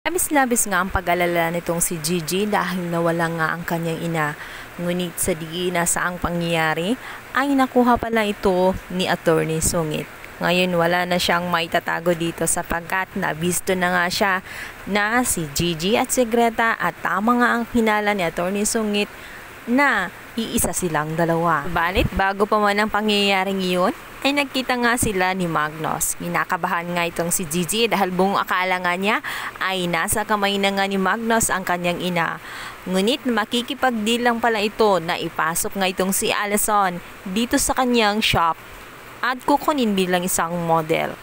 Labis-labis nga ang pag-alala nitong si Gigi dahil nawala nga ang kanyang ina. Ngunit sa di inasaang pangyayari ay nakuha pala ito ni Attorney Sungit. Ngayon wala na siyang maitatago dito sapagkat nabisto na nga siya na si Gigi at si Greta at tama nga ang hinala ni Attorney Sungit na iisa silang dalawa. Balit bago pa man ang pangyayaring iyon ay nagkita nga sila ni Magnus. Kinakabahan nga itong si Gigi dahil buong akala nga niya ay nasa kamay na nga ni Magnus ang kanyang ina. Ngunit makikipag-deal lang pala ito na ipasok nga itong si Allison dito sa kanyang shop at kukunin bilang isang model.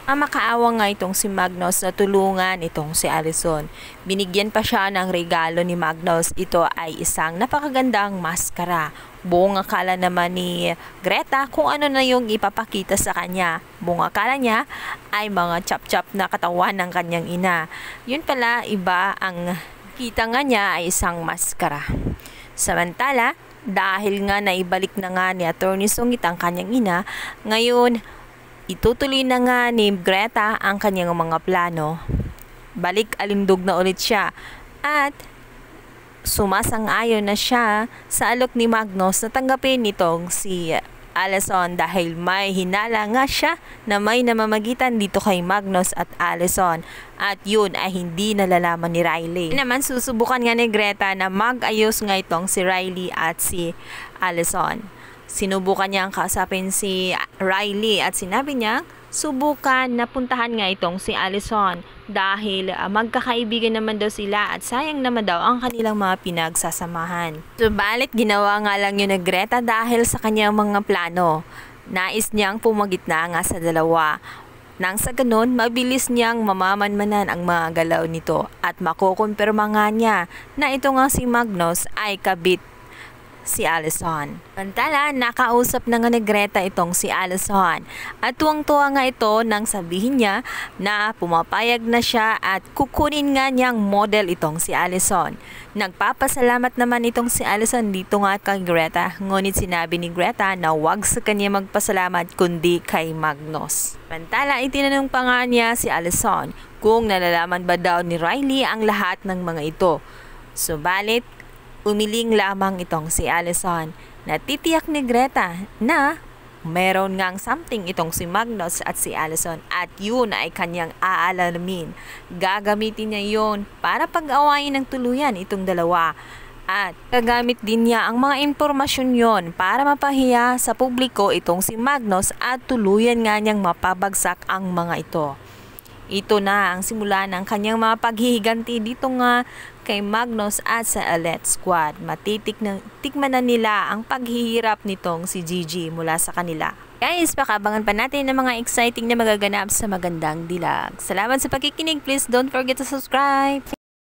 Makaawa nga itong si Magnus na tulungan itong si Allison. Binigyan pa siya ng regalo ni Magnus. Ito ay isang napakagandang maskara. Buong akala naman ni Greta kung ano na yung ipapakita sa kanya. Buong akala niya ay mga chap-chap na katawan ng kanyang ina. Yun pala, iba ang kita nga niya ay isang maskara. Samantala, dahil nga naibalik na nga ni Attorney Sungit ang kanyang ina, ngayon itutuloy na nga ni Greta ang kanyang mga plano. Balik alindog na ulit siya at sumasang-ayon na siya sa alok ni Magnus na tanggapin nitong si Allison dahil may hinala nga siya na may namamagitan dito kay Magnus at Allison at yun ay hindi nalalaman ni Riley. Naman susubukan nga ni Greta na mag-ayos nga itong si Riley at si Allison. Sinubukan niyang kausapin si Riley at sinabi niya subukan na puntahan nga itong si Allison dahil magkakaibigan naman daw sila at sayang naman daw ang kanilang mga pinagsasamahan. Subalit ginawa nga lang yun ni Greta dahil sa kanyang mga plano. Nais niyang pumagitna nga sa dalawa. Nang sa ganun, mabilis niyang mamamanmanan ang mga galaw nito at makukumpirma nga niya na ito nga si Magnus ay kabit si Allison. Samantala, nakausap na nga ni Greta itong si Allison at tuwang-tuwa nga ito nang sabihin niya na pumapayag na siya at kukunin nga niyang model itong si Allison. Nagpapasalamat naman itong si Allison dito nga kay Greta, ngunit sinabi ni Greta na wag sa kanya magpasalamat kundi kay Magnus. Samantala, itinanong pa nga niya si Allison kung nalalaman ba daw ni Riley ang lahat ng mga ito. Subalit, umiling lamang itong si Allison. Natitiyak ni Greta na meron ngang something itong si Magnus at si Allison at yun ay kanyang aalamin. Gagamitin niya yun para pag-awayin ng tuluyan itong dalawa. At gagamit din niya ang mga impormasyon yon para mapahiya sa publiko itong si Magnus at tuluyan nga niyang mapabagsak ang mga ito. Ito na ang simula ng kanyang mga paghihiganti dito nga kay Magnus at sa Elite Squad. Tikman na nila ang paghihirap nitong si Gigi mula sa kanila. Guys, pakabangan pa natin ng mga exciting na magaganap sa Magandang Dilag. Salamat sa pakikinig. Please don't forget to subscribe.